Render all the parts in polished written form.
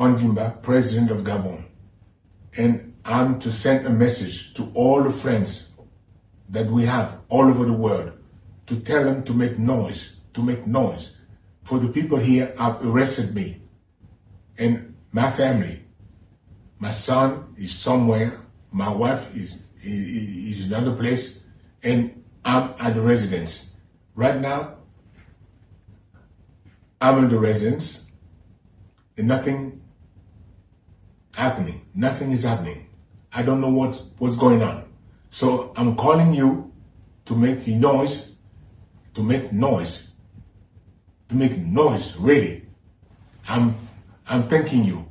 Ondimba, President of Gabon, and I'm to send a message to all the friends that we have all over the world to tell them to make noise, For the people here have arrested me and my family. My son is somewhere, my wife is in another place, and I'm at the residence. Right now, I'm in the residence and nothing is happening. I don't know what's going on. So I'm calling you to make noise, really. I'm thanking you.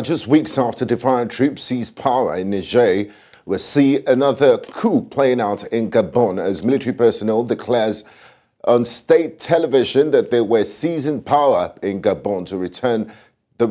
Just weeks after defiant troops seized power in Niger, we'll see another coup playing out in Gabon as military personnel declares on state television that they were seizing power in Gabon to overturn, the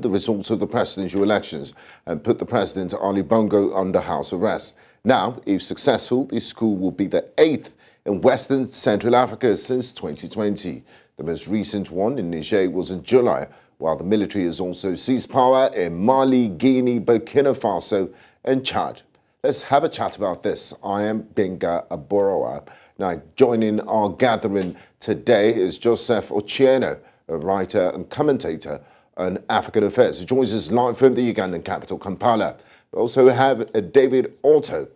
results of the presidential elections and put the President Ali Bongo under house arrest. Now, if successful, this coup will be the 8th in Western Central Africa since 2020. The most recent one in Niger was in July, while the military has also seized power in Mali, Guinea, Burkina Faso, and Chad. Let's have a chat about this. I am Benga Aboroa. Now, joining our gathering today is Joseph Ochieno, a writer and commentator on African affairs. He joins us live from the Ugandan capital, Kampala. We also have David Otto,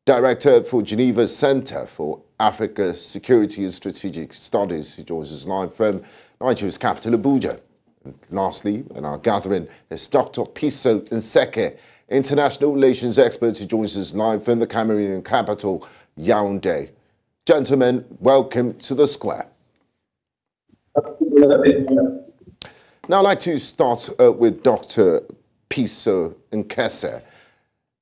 Director for Geneva Center for Africa Security and Strategic Studies. He joins us live from Niger's capital, Abuja. And lastly, in our gathering is Dr. Piso Nseke, international relations expert. He joins us live from the Cameroonian capital, Yaoundé. Gentlemen, welcome to the square. Now, I'd like to start with Dr. Piso Nkese.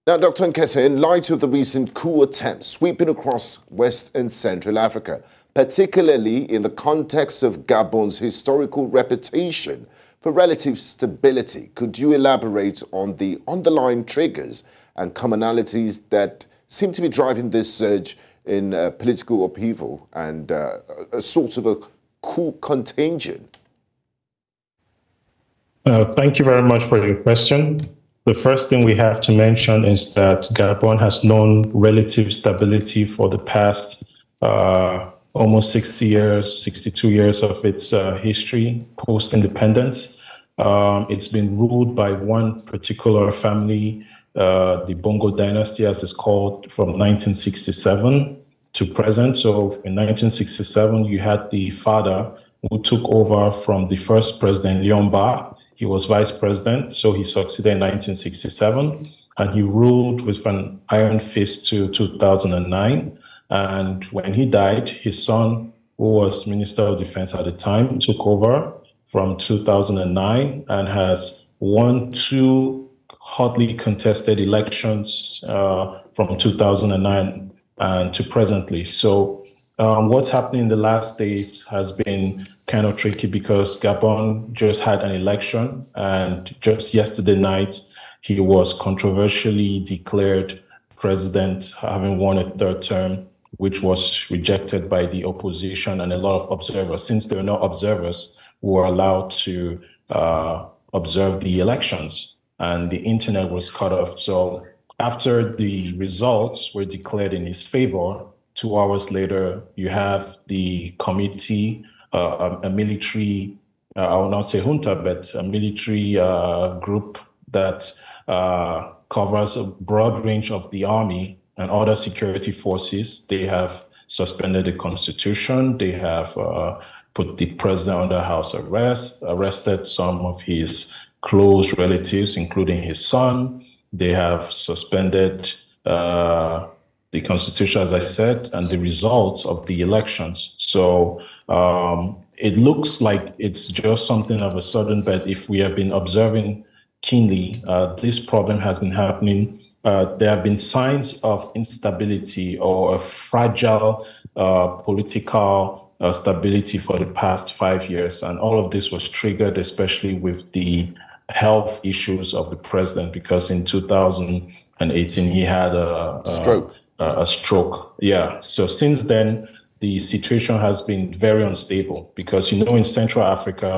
Now, Dr. Nkese, in light of the recent coup attempts sweeping across West and Central Africa, particularly in the context of Gabon's historical reputation for relative stability, could you elaborate on the underlying triggers and commonalities that seem to be driving this surge in political upheaval and a sort of a coup contagion? Thank you very much for your question. The first thing we have to mention is that Gabon has known relative stability for the past almost 60 years, 62 years of its history post-independence. It's been ruled by one particular family, the Bongo dynasty, as it's called, from 1967 to present. So in 1967, you had the father who took over from the first president, Liomba. He was vice president, so he succeeded in 1967, and he ruled with an iron fist to 2009. And when he died, his son, who was Minister of Defense at the time, took over from 2009 and has won 2 hotly contested elections from 2009 and to presently. So what's happening in the last days has been kind of tricky because Gabon just had an election, and just yesterday night, he was controversially declared president, having won a 3rd term, which was rejected by the opposition and a lot of observers. Since there are no observers who were allowed to observe the elections, and the internet was cut off. So after the results were declared in his favor, 2 hours later, you have the committee, a military, I will not say junta, but a military group that covers a broad range of the army and other security forces. They have suspended the constitution. They have put the president under house arrest, arrested some of his close relatives, including his son. They have suspended the constitution, as I said, and the results of the elections. So it looks like it's just something of a sudden, but if we have been observing keenly, this problem has been happening. There have been signs of instability or a fragile political stability for the past 5 years. And all of this was triggered, especially with the health issues of the president, because in 2018, he had a stroke. Yeah. So since then, the situation has been very unstable because, in Central Africa,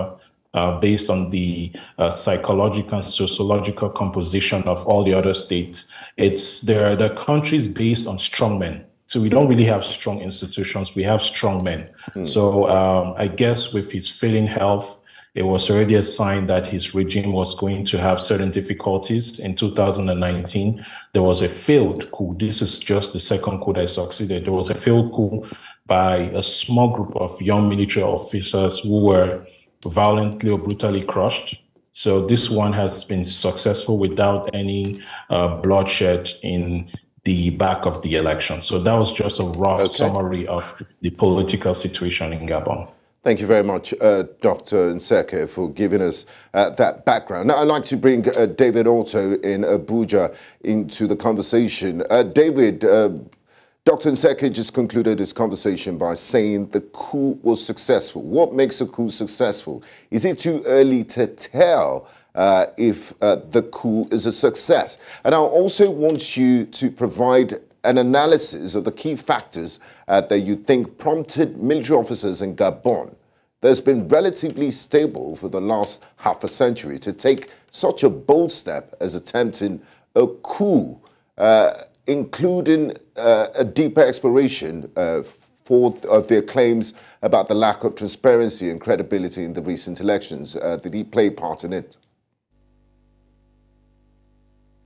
based on the psychological and sociological composition of all the other states, there are countries based on strongmen. So we don't really have strong institutions. We have strong men. So I guess with his failing health, it was already a sign that his regime was going to have certain difficulties. In 2019, there was a failed coup. This is just the second coup that succeeded. There was a failed coup by a small group of young military officers who were violently or brutally crushed. So this one has been successful without any bloodshed in the back of the election. So that was just a rough summary of the political situation in Gabon. Thank you very much, Dr. Nseke, for giving us that background. Now, I'd like to bring David Otto in Abuja into the conversation. David, Dr. Nseke just concluded his conversation by saying the coup was successful. What makes a coup successful? Is it too early to tell if the coup is a success? And I also want you to provide an analysis of the key factors that you think prompted military officers in Gabon, that's been relatively stable for the last half a century, to take such a bold step as attempting a coup, including a deeper exploration of their claims about the lack of transparency and credibility in the recent elections. Did he play part in it?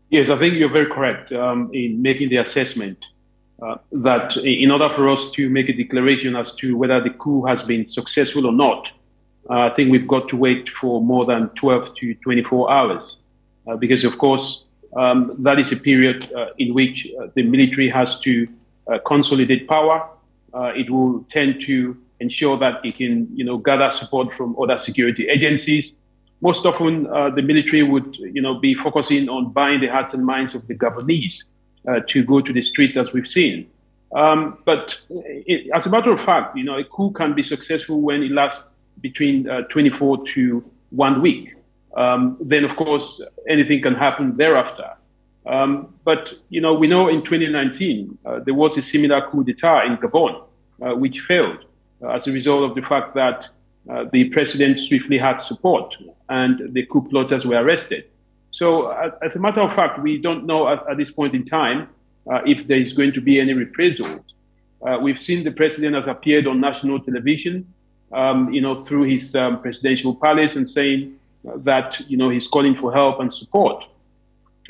Yes, I think you're very correct in making the assessment that in order for us to make a declaration as to whether the coup has been successful or not, I think we've got to wait for more than 12 to 24 hours. Because, of course, that is a period in which the military has to consolidate power. It will tend to ensure that it can, gather support from other security agencies. Most often, the military would, be focusing on buying the hearts and minds of the Gabonese to go to the streets, as we've seen. But as a matter of fact, a coup can be successful when it lasts between 24 to 1 week. Then, of course, anything can happen thereafter. But, we know in 2019, there was a similar coup d'etat in Gabon, which failed as a result of the fact that the president swiftly had support and the coup plotters were arrested. So as a matter of fact, we don't know at this point in time if there is going to be any reprisals. We've seen the president has appeared on national television, through his presidential palace and saying that, he's calling for help and support.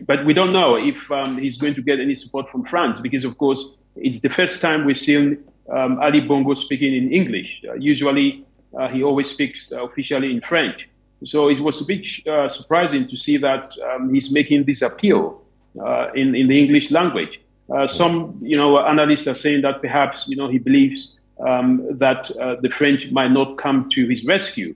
But we don't know if he's going to get any support from France because, of course, it's the first time we've seen Ali Bongo speaking in English. Usually, he always speaks officially in French. So it was a bit surprising to see that he's making this appeal in the English language. Some, analysts are saying that perhaps, he believes that the French might not come to his rescue.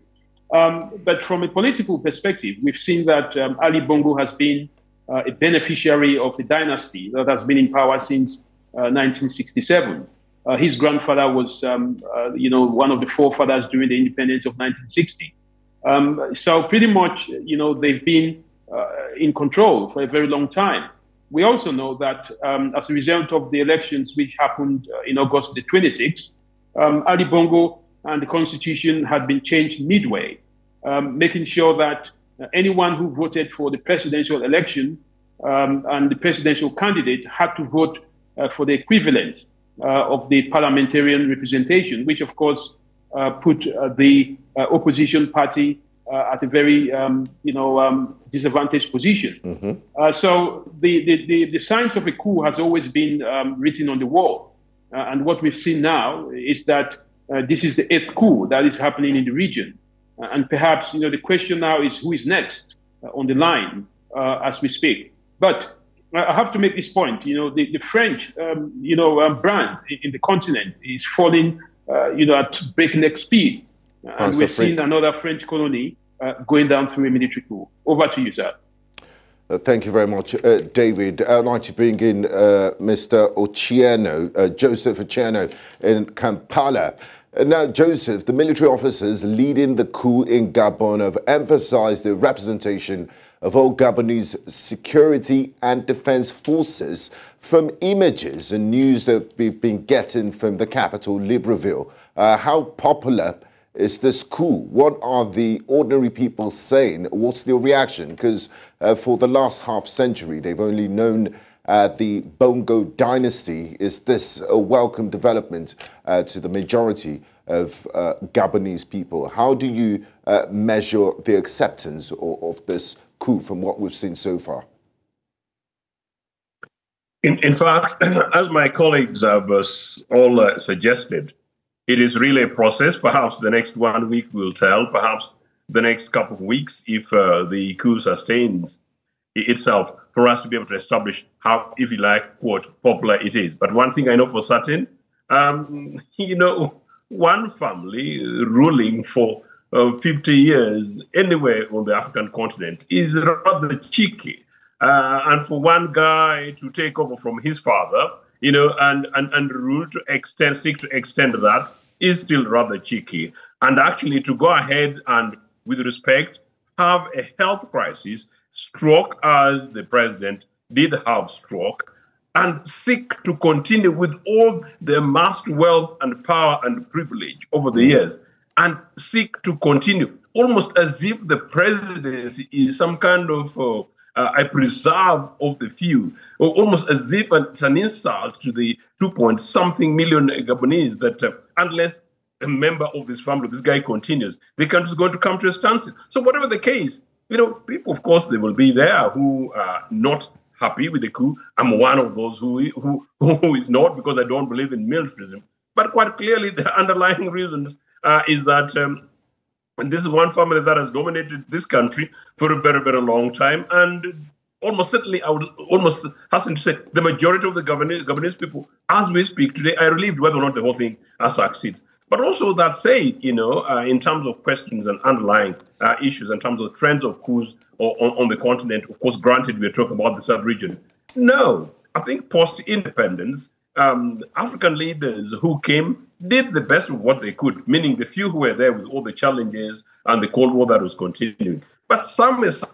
But from a political perspective, we've seen that Ali Bongo has been a beneficiary of the dynasty that has been in power since 1967. His grandfather was, one of the forefathers during the independence of 1960. So pretty much, they've been in control for a very long time. We also know that as a result of the elections which happened in August the 26th, Ali Bongo and the constitution had been changed midway, making sure that anyone who voted for the presidential election and the presidential candidate had to vote for the equivalent of the parliamentarian representation, which of course put the opposition party at a very, disadvantaged position. Mm-hmm. So the signs of a coup has always been written on the wall. And what we've seen now is that this is the 8th coup that is happening in the region. And perhaps, the question now is who is next on the line as we speak. But I have to make this point, the French, brand in the continent is falling, at breakneck speed. And we're seeing another French colony going down through a military coup. Over to you, sir. Thank you very much, David. I'd like to bring in Mr. Ochieno, Joseph Ochieno in Kampala. Now, Joseph, the military officers leading the coup in Gabon have emphasized the representation of all Gabonese security and defense forces from images and news that we've been getting from the capital, Libreville. How popular is this coup? What are the ordinary people saying? What's their reaction? Because for the last half century, they've only known the Bongo dynasty. Is this a welcome development to the majority of Gabonese people? How do you measure the acceptance of this coup from what we've seen so far? In fact, as my colleagues have all suggested, it is really a process. Perhaps the next 1 week will tell, perhaps the next couple of weeks, if the coup sustains itself, for us to be able to establish how, if you like, quote, popular it is. But one thing I know for certain, one family ruling for 50 years anywhere on the African continent is rather cheeky. And for one guy to take over from his father, and rule to seek to extend that is still rather cheeky. And actually to go ahead and, with respect, have a health crisis, stroke as the president did have stroke, and seek to continue with all the amassed wealth and power and privilege over the years, and seek to continue almost as if the presidency is some kind of a preserve of the few, or almost as if it's an insult to the 2-point-something million Gabonese that unless a member of this family, this guy continues, the country is going to come to a standstill. So whatever the case, people, of course, they will be there who are not happy with the coup. I'm one of those who is not, because I don't believe in militarism. But quite clearly, the underlying reasons is that and this is one family that has dominated this country for a very, very long time. And almost certainly, I would almost hasten to say, the majority of the Gabonese people, as we speak today, are relieved whether or not the whole thing succeeds. But also that said, in terms of questions and underlying issues, in terms of trends of coups on the continent, of course, granted, we're talking about the sub-region. No, I think post-independence, African leaders who came did the best of what they could, meaning the few who were there with all the challenges and the Cold War that was continuing. But somehow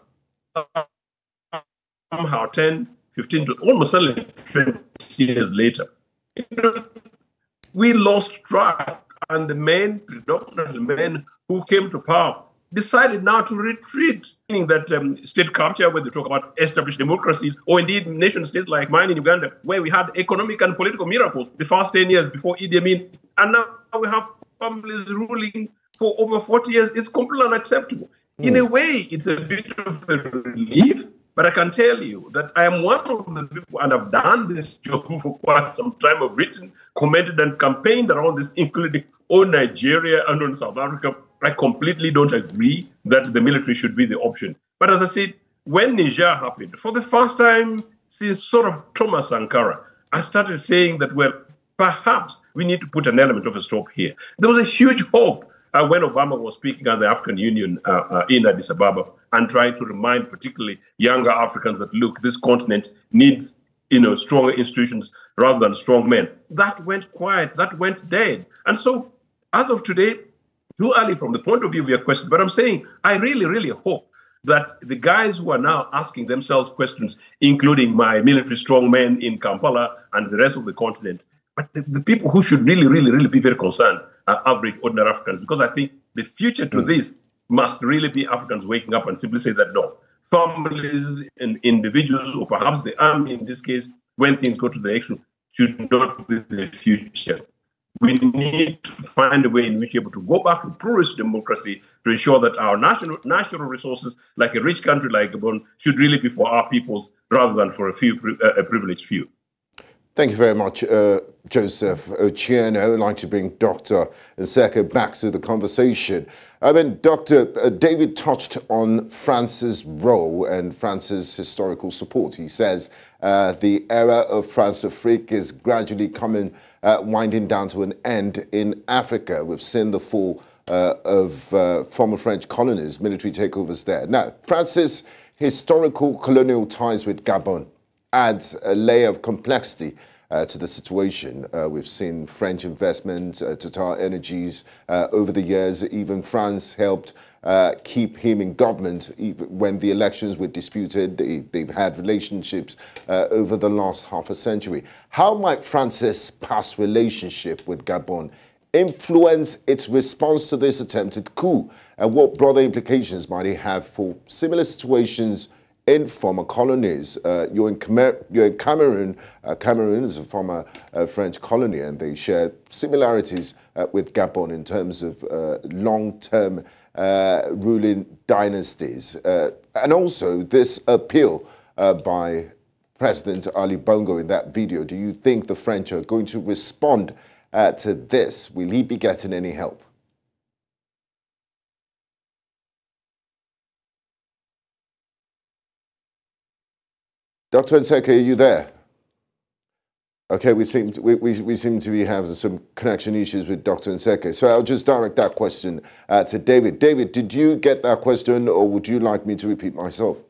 10, 15, almost certainly 20 years later, we lost track, and the predominantly men who came to power decided now to retreat, meaning that state capture, where they talk about established democracies, or indeed nation states like mine in Uganda, where we had economic and political miracles the first 10 years before Idi Amin, and now we have families ruling for over 40 years. It's completely unacceptable. In a way, it's a bit of a relief, but I can tell you that I am one of the people, and I've done this job for quite some time. I've written, commented, and campaigned around this, including on Nigeria and on South Africa. I completely don't agree that the military should be the option. But as I said, when Niger happened, for the first time since sort of Thomas Sankara, I started saying that, well, perhaps we need to put an element of a stop here. There was a huge hope when Obama was speaking at the African Union in Addis Ababa and trying to remind particularly younger Africans that, look, this continent needs stronger institutions rather than strong men. That went quiet, that went dead. And so as of today, too early from the point of view of your question, but I'm saying I really, really hope that the guys who are now asking themselves questions, including my military strongmen in Kampala and the rest of the continent, but the people who should really, really, really be very concerned are average, ordinary Africans, because I think the future to this must really be Africans waking up and simply say that, no, families and individuals, or perhaps the army in this case, when things go to the election, should not be the future. We need to find a way in which we're able to go back to pluralist democracy to ensure that our national resources, like a rich country like Gabon, should really be for our peoples rather than for a privileged few. Thank you very much, Joseph Ochieno. I'd like to bring Dr. Nseka back to the conversation. I mean, Dr. David touched on France's role and France's historical support. He says the era of France-Afrique is gradually winding down to an end in Africa. We've seen the fall of former French colonies, military takeovers there. Now, France's historical colonial ties with Gabon adds a layer of complexity to the situation. We've seen French investment, Total Energies over the years. Even France helped keep him in government even when the elections were disputed. They've had relationships over the last half a century. How might France's past relationship with Gabon influence its response to this attempted coup? And what broader implications might it have for similar situations in former colonies? You're in Cameroon. Cameroon is a former French colony, and they share similarities with Gabon in terms of long-term ruling dynasties. And also this appeal by President Ali Bongo in that video. Do you think the French are going to respond to this? Will he be getting any help? Dr. Nseke, are you there? Okay, we seem to be having some connection issues with Dr. Nseke. So I'll just direct that question to David. David, did you get that question, or would you like me to repeat myself?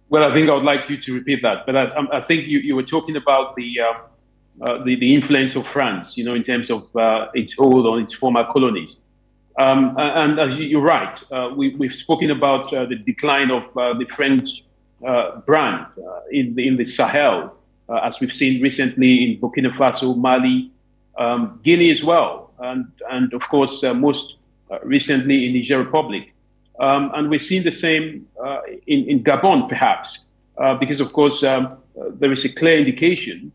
Well, I think I would like you to repeat that. But I think you were talking about the influence of France, in terms of its hold on its former colonies. And as you're right, we've spoken about the decline of the French brand in the Sahel, as we've seen recently in Burkina Faso, Mali, Guinea as well, and of course most recently in Niger Republic. And we're seeing the same in Gabon, perhaps, because of course there is a clear indication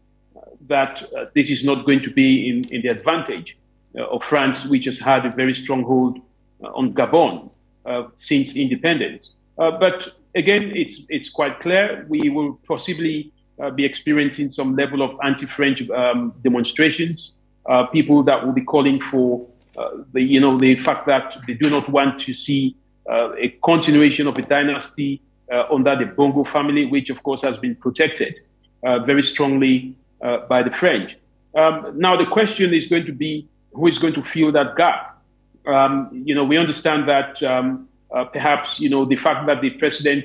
that this is not going to be in the advantage of France, which has had a very strong hold on Gabon since independence. But again, it's quite clear we will possibly be experiencing some level of anti-French demonstrations. People that will be calling for the fact that they do not want to see a continuation of a dynasty under the Bongo family, which of course has been protected very strongly by the French. Now the question is going to be, who is going to fill that gap? We understand that perhaps, the fact that the president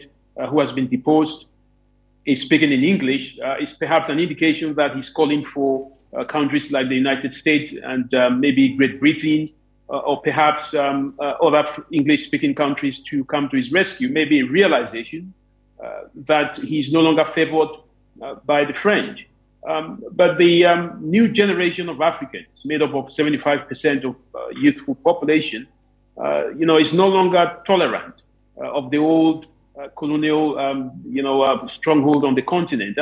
who has been deposed is speaking in English is perhaps an indication that he's calling for countries like the United States and maybe Great Britain or perhaps other English-speaking countries to come to his rescue. Maybe a realization that he's no longer favored by the French. But the new generation of Africans, made up of 75% of youthful population, is no longer tolerant of the old colonial, stronghold on the continent.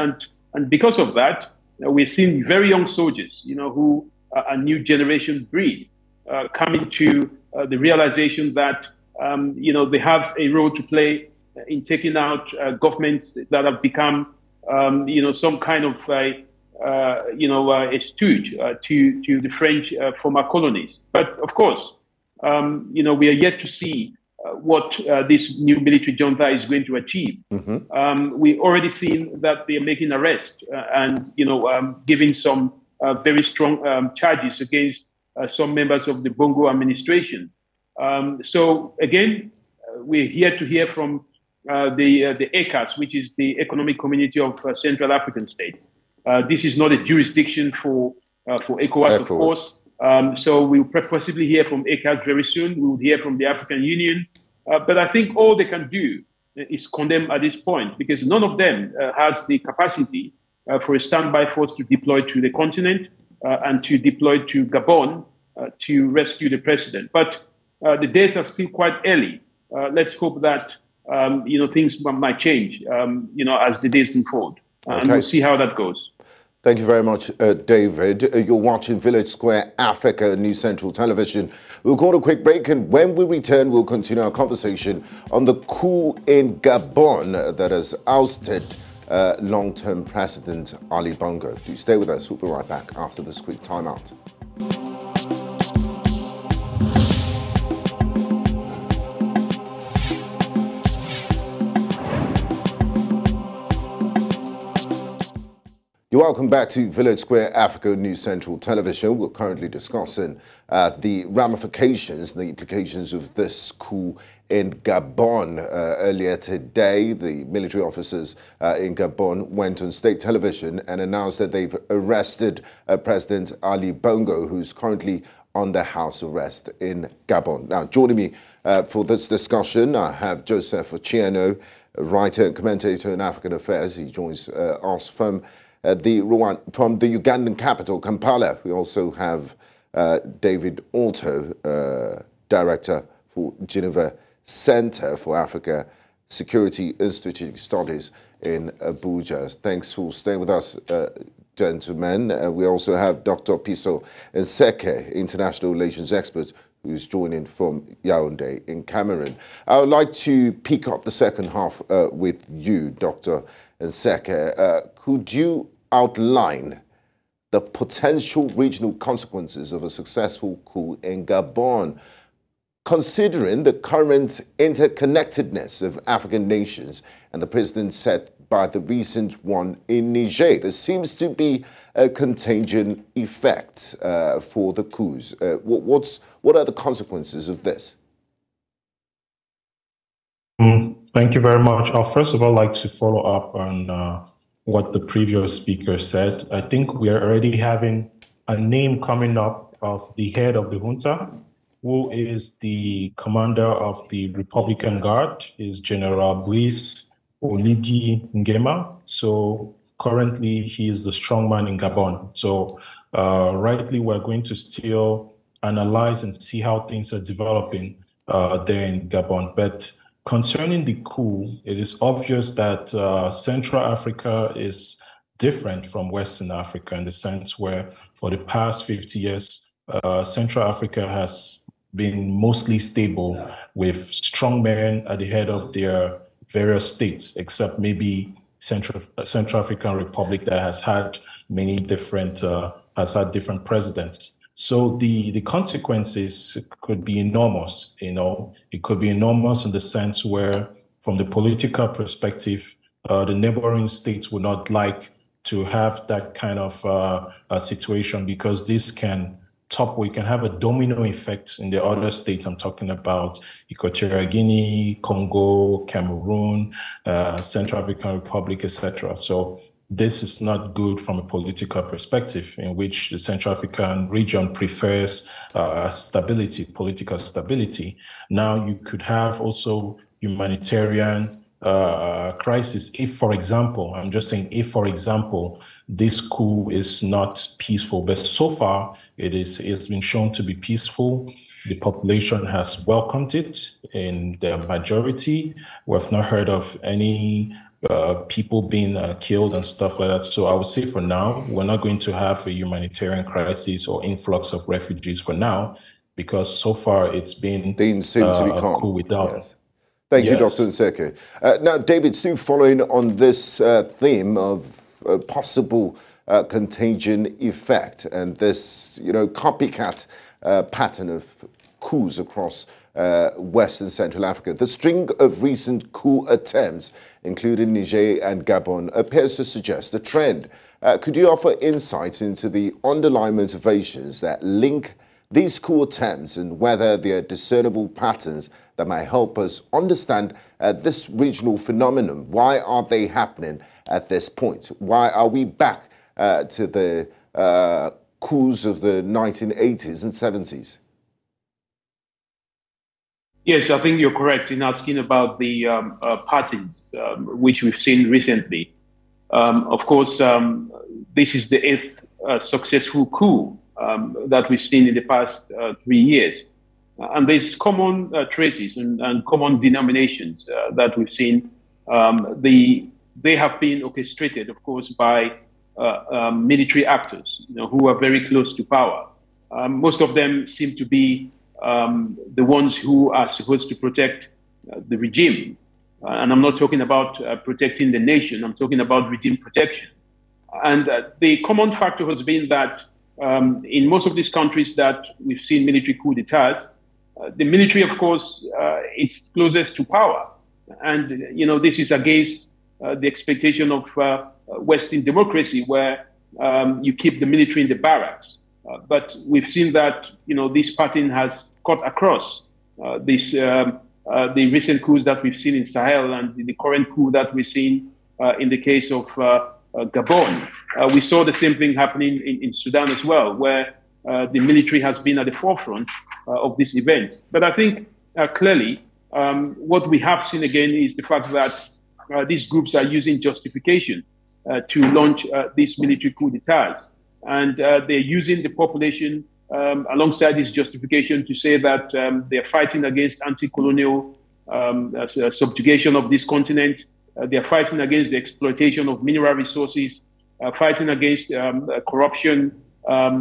And because of that, we're seeing very young soldiers, who are new generation breed, coming to the realization that, they have a role to play in taking out governments that have become, some kind of a stooge to the French former colonies. But of course, we are yet to see what this new military junta is going to achieve. Mm-hmm. We've already seen that they are making arrests and giving some very strong charges against some members of the Bongo administration. So again, we're here to hear from the ECAS, which is the Economic Community of Central African States. This is not a jurisdiction for ECOWAS, of course. So we'll possibly hear from ECAS very soon. We'll hear from the African Union. But I think all they can do is condemn at this point, because none of them has the capacity for a standby force to deploy to the continent and to deploy to Gabon to rescue the president. But the days are still quite early. Let's hope that things might change as the days unfold. And we'll see how that goes. Thank you very much, David. You're watching Village Square Africa, New Central Television. We'll go to a quick break, and when we return, we'll continue our conversation on the coup in Gabon that has ousted long-term President Ali Bongo. Do stay with us. We'll be right back after this quick timeout. You're welcome back to Village Square Africa News Central Television. We're currently discussing the ramifications, the implications of this coup in Gabon. Earlier today, the military officers in Gabon went on state television and announced that they've arrested President Ali Bongo, who's currently under house arrest in Gabon. Now, joining me for this discussion, I have Joseph Ochieno, a writer and commentator in African affairs. He joins us from the Ugandan capital, Kampala. We also have David Alto, director for Geneva Center for Africa Security Institute Studies in Abuja. Thanks for staying with us, gentlemen. We also have Dr. Piso Nseke, international relations expert, who's joining from Yaoundé in Cameroon. I would like to pick up the second half with you, Dr. Nseke. Could you outline the potential regional consequences of a successful coup in Gabon, considering the current interconnectedness of African nations and the precedent set by the recent one in Niger? There seems to be a contagion effect for the coups. What are the consequences of this? Thank you very much. I'll first of all like to follow up on what the previous speaker said. I think we are already having a name coming up of the head of the junta, who is the commander of the Republican Guard, is General Brice Oligui Nguema. So currently he is the strongman in Gabon. So rightly, we're going to still analyze and see how things are developing there in Gabon. But concerning the coup, it is obvious that Central Africa is different from Western Africa in the sense where for the past 50 years, Central Africa has been mostly stable with strong men at the head of their various states, except maybe Central African Republic that has had many different, has had different presidents. So the consequences could be enormous, you know. It could be enormous in the sense where, from the political perspective, the neighboring states would not like to have that kind of a situation, because this can we can have a domino effect in the other states. I'm talking about Equatorial Guinea, Congo, Cameroon, Central African Republic, etc. So this is not good from a political perspective, in which the Central African region prefers stability, political stability. Now you could have also humanitarian crisis if, for example, I'm just saying, if, for example, this coup is not peaceful, but so far it's been shown to be peaceful. The population has welcomed it in their majority. We've not heard of any people being killed and stuff like that. So I would say for now, we're not going to have a humanitarian crisis or influx of refugees for now, because so far it's been Things seem to be calm. Coup without. Yes. Thank you, Dr. Nseke. Now, David, still following on this theme of possible contagion effect and this, copycat pattern of coups across Western Central Africa, the string of recent coup attempts, including Niger and Gabon, appears to suggest a trend. Could you offer insights into the underlying motivations that link these coup attempts and whether there are discernible patterns that might help us understand this regional phenomenon? Why are they happening at this point? Why are we back to the coups of the 1980s and 70s? Yes, I think you're correct in asking about the patterns which we've seen recently. Of course, this is the 8th successful coup that we've seen in the past 3 years. And there's common traces and common denominations that we've seen. They have been orchestrated, of course, by military actors, who are very close to power. Most of them seem to be the ones who are supposed to protect the regime. And I'm not talking about protecting the nation, I'm talking about regime protection. And the common factor has been that in most of these countries that we've seen military coup d'etats, the military, of course, it's closest to power. And, this is against the expectation of Western democracy, where you keep the military in the barracks. But we've seen that, this pattern has cut across the recent coups that we've seen in Sahel and the current coup that we've seen in the case of Gabon. We saw the same thing happening in Sudan as well, where the military has been at the forefront of this event. But I think clearly what we have seen again is the fact that these groups are using justification to launch these military coup d'etats. And they're using the population alongside this justification to say that they're fighting against anti-colonial subjugation of this continent. They're fighting against the exploitation of mineral resources, fighting against corruption,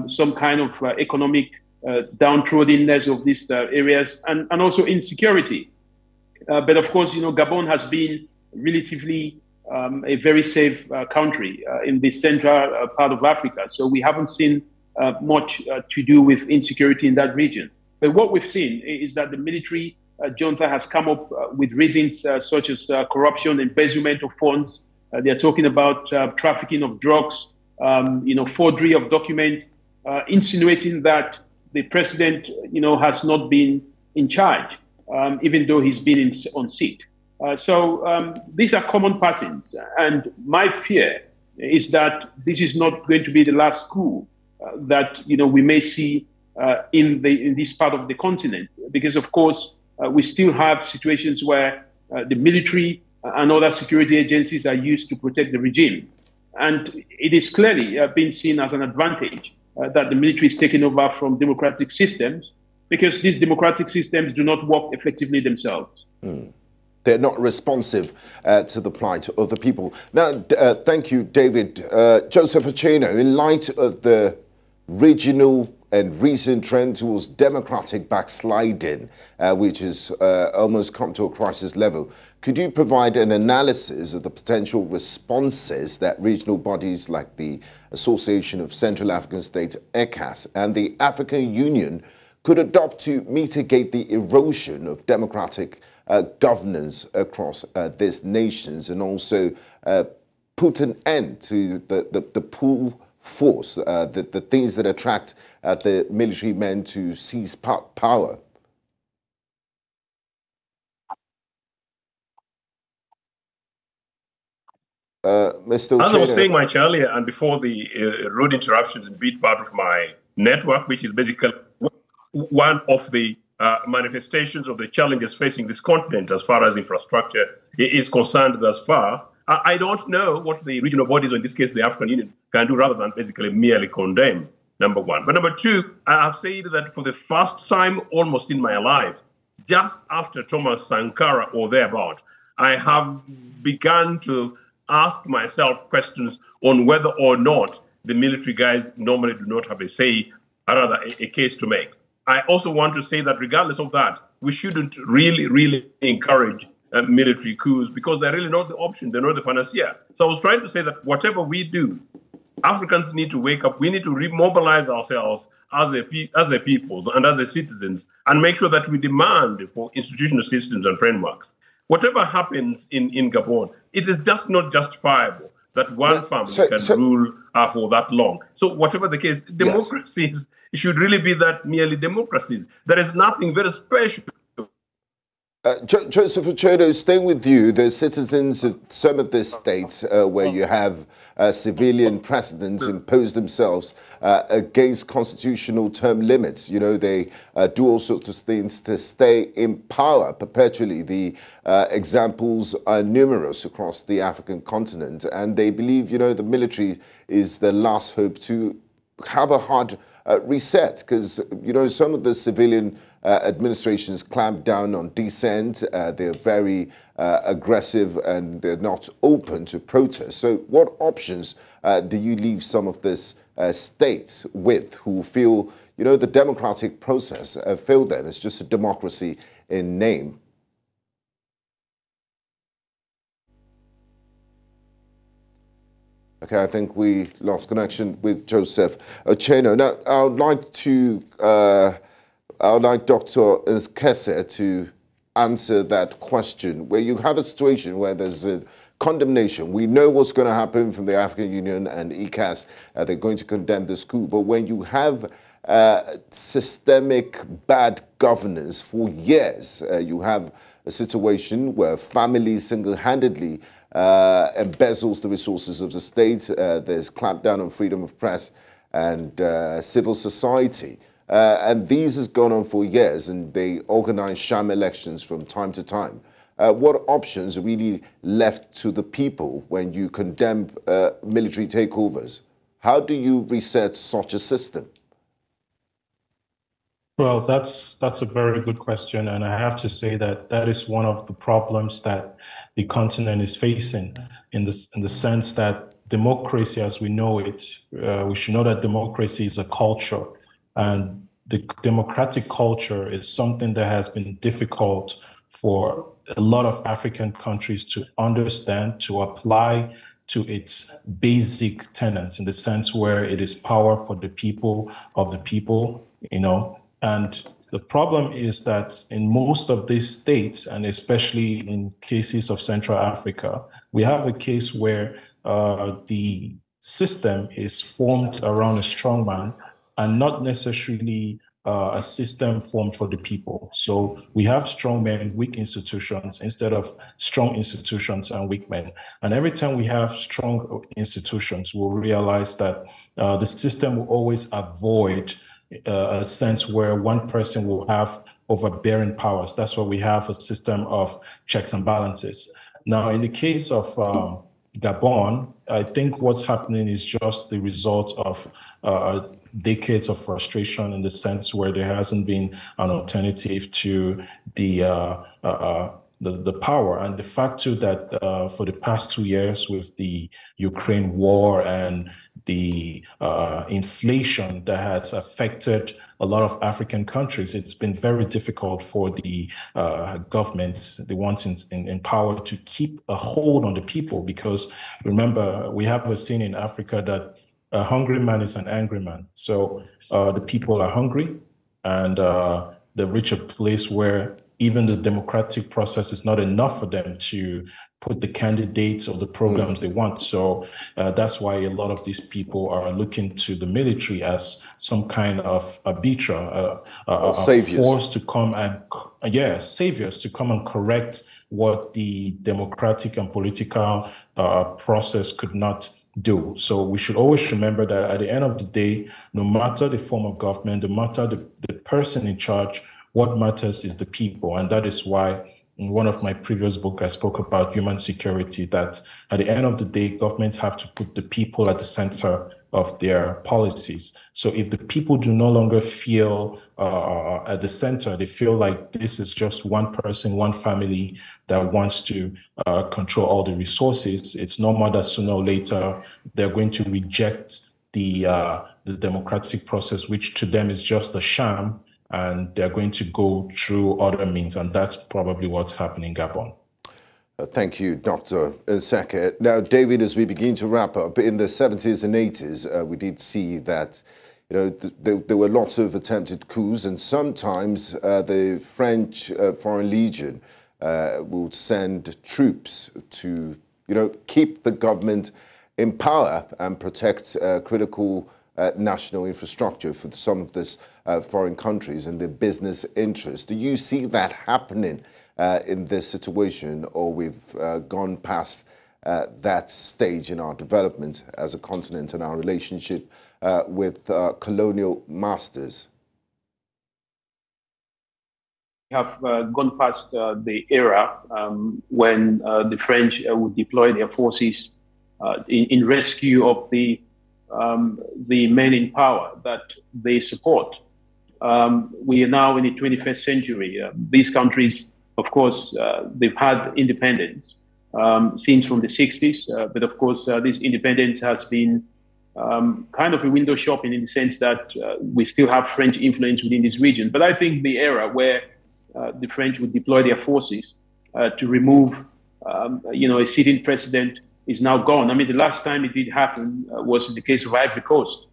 some kind of economic downtroddenness of these areas, and also insecurity. But of course, Gabon has been relatively a very safe country in the central part of Africa. So we haven't seen much to do with insecurity in that region. But what we've seen is that the military junta has come up with reasons such as corruption, embezzlement of funds. They're talking about trafficking of drugs, forgery of documents, insinuating that the president, has not been in charge, even though he's been on seat. So these are common patterns. And my fear is that this is not going to be the last coup that, we may see in this part of the continent. Because, of course, we still have situations where the military and other security agencies are used to protect the regime. And it is clearly being seen as an advantage that the military is taking over from democratic systems, because these democratic systems do not work effectively themselves. They're not responsive to the plight of the people. Now, thank you, David. Joseph Ocheino, in light of the regional and recent trend towards democratic backsliding, which has almost come to a crisis level, could you provide an analysis of the potential responses that regional bodies like the Association of Central African States, ECAS, and the African Union could adopt to mitigate the erosion of democratic governance across these nations, and also put an end to the pull force, the things that attract the military men to seize power? Mr. Ocheino. As I was saying much earlier, and before the road interruptions and beat part of my network, which is basically one of the manifestations of the challenges facing this continent as far as infrastructure is concerned thus far. I don't know what the regional bodies, or in this case the African Union, can do rather than basically merely condemn, number one. But number two, I have said that for the first time almost in my life, just after Thomas Sankara or thereabout, I have begun to ask myself questions on whether or not the military guys normally do not have a say, or rather a case to make. I also want to say that regardless of that, we shouldn't really encourage military coups, because they're really not the option. They're not the panacea. So I was trying to say that whatever we do, Africans need to wake up. We need to remobilize ourselves as a peoples and as a citizens, and make sure that we demand for institutional systems and frameworks. Whatever happens in Gabon, it is just not justifiable that one family can rule for that long. So whatever the case, democracies should really be that merely democracies. There is nothing very special. Joseph Ocheino, staying with you, the citizens of some of the states where you have civilian presidents impose themselves against constitutional term limits. They do all sorts of things to stay in power perpetually. The examples are numerous across the African continent, and they believe, the military is the last hope to have a hard reset, because, some of the civilian administrations clamp down on dissent. They're very aggressive, and they're not open to protest. So what options do you leave some of these states with, who feel, the democratic process failed them? It's just a democracy in name. Okay, I think we lost connection with Joseph Ocheino. Now, I would like Dr. Nkese to answer that question, where you have a situation where there's a condemnation. We know what's going to happen from the African Union and ECAS. They're going to condemn this coup. But when you have systemic bad governance for years, you have a situation where families single-handedly embezzles the resources of the state. There's clampdown on freedom of press. and civil society. And these has gone on for years, and they organize sham elections from time to time. What options are really left to the people when you condemn military takeovers? How do you reset such a system? Well, that's a very good question, and I have to say that that is one of the problems that the continent is facing, in the sense that democracy, as we know it, we should know that democracy is a culture, and the democratic culture is something that has been difficult for a lot of African countries to understand, to apply to its basic tenets, in the sense where it is power for the people, of the people, you know. And the problem is that in most of these states, and especially in cases of Central Africa, we have a case where the system is formed around a strongman and not necessarily a system formed for the people. So we have strong men, weak institutions, instead of strong institutions and weak men. And every time we have strong institutions, we'll realize that the system will always avoid a sense where one person will have overbearing powers. That's why we have a system of checks and balances. Now, in the case of Gabon, I think what's happening is just the result of decades of frustration, in the sense where there hasn't been an alternative to the power. And the fact too that for the past 2 years, with the Ukraine war and the inflation that has affected a lot of African countries, it's been very difficult for the governments, the ones in power, to keep a hold on the people. Because remember, we have a saying in Africa that a hungry man is an angry man. So the people are hungry, and they've reached a place where even the democratic process is not enough for them to put the candidates or the programs they want. So that's why a lot of these people are looking to the military as some kind of arbiter, a force to come and, saviors to come and correct what the democratic and political process could not do. So we should always remember that at the end of the day, no matter the form of government, no matter the person in charge, what matters is the people. And that is why in one of my previous books, I spoke about human security, that at the end of the day, governments have to put the people at the center of their policies. So if the people do no longer feel at the center, they feel like this is just one person, one family that wants to control all the resources, it's normal that sooner or later they're going to reject the democratic process, which to them is just a sham, and they're going to go through other means. And that's probably what's happening in Gabon. Thank you, Dr. Nseke. Now, David, as we begin to wrap up, in the 70s and 80s, we did see that, you know, there were lots of attempted coups, and sometimes the French Foreign Legion would send troops to, you know, keep the government in power and protect critical national infrastructure for some of these foreign countries and their business interests. Do you see that happening in this situation, or we've gone past that stage in our development as a continent and our relationship with colonial masters? We have gone past the era when the French would deploy their forces in rescue of the men in power that they support. We are now in the 21st century. These countries, of course, they've had independence since from the 60s, but of course, this independence has been kind of a window shopping, in the sense that we still have French influence within this region. But I think the era where the French would deploy their forces to remove, a sitting president is now gone. I mean, the last time it did happen was in the case of Ivory Coast.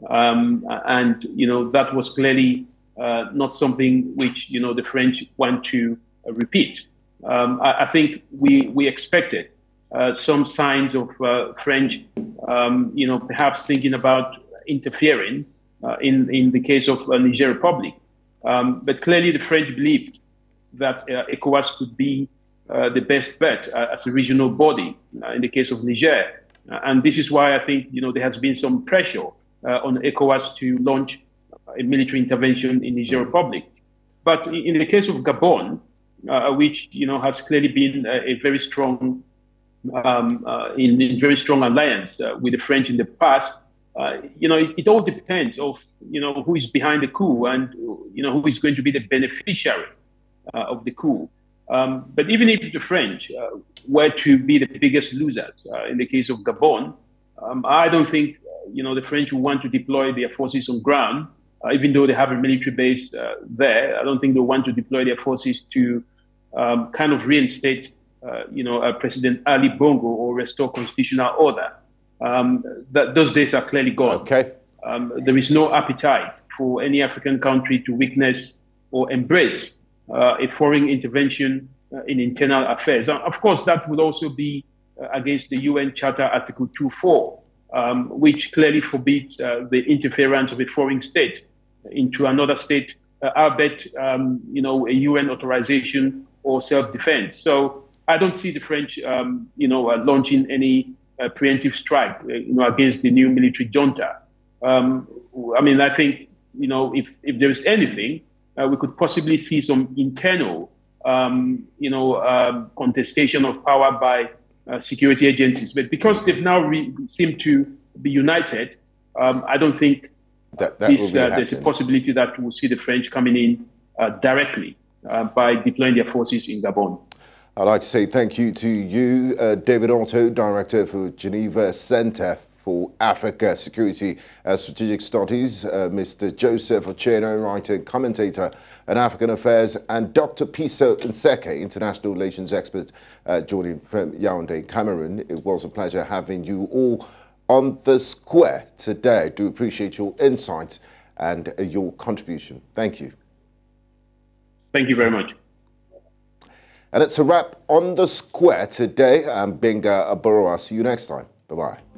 And, that was clearly not something which, the French want to repeat. I think we expected some signs of French, perhaps thinking about interfering in the case of Niger Republic. But clearly the French believed that ECOWAS could be the best bet as a regional body in the case of Niger. And this is why I think, there has been some pressure on ECOWAS to launch a military intervention in Niger Republic. But in the case of Gabon, which has clearly been a very strong in very strong alliance with the French in the past, it all depends of who is behind the coup and who is going to be the beneficiary of the coup. But even if the French were to be the biggest losers in the case of Gabon, I don't think the French will want to deploy their forces on ground, even though they have a military base there. I don't think they want to deploy their forces to kind of reinstate President Ali Bongo or restore constitutional order. Those days are clearly gone. Okay. There is no appetite for any African country to witness or embrace a foreign intervention in internal affairs. Of course, that would also be against the UN Charter Article 2.4, which clearly forbids the interference of a foreign state into another state, albeit a UN authorization or self-defense. So I don't see the French, launching any preemptive strike, against the new military junta. I think, if there is anything, we could possibly see some internal, contestation of power by security agencies. But because they've now seemed to be united, I don't think there's a possibility that we'll see the French coming in directly by deploying their forces in Gabon. I'd like to say thank you to you, David Otto, Director for Geneva Center for Africa Security and Strategic Studies, Mr. Joseph Ocheno, writer and commentator on African affairs, and Dr. Piso Nseke, international relations expert, joining from Yaoundé, Cameroon. It was a pleasure having you all on the square today. I do appreciate your insights and your contribution. Thank you. Thank you very much. And it's a wrap on the square today. I'm Benga Aboroa. See you next time. Bye-bye.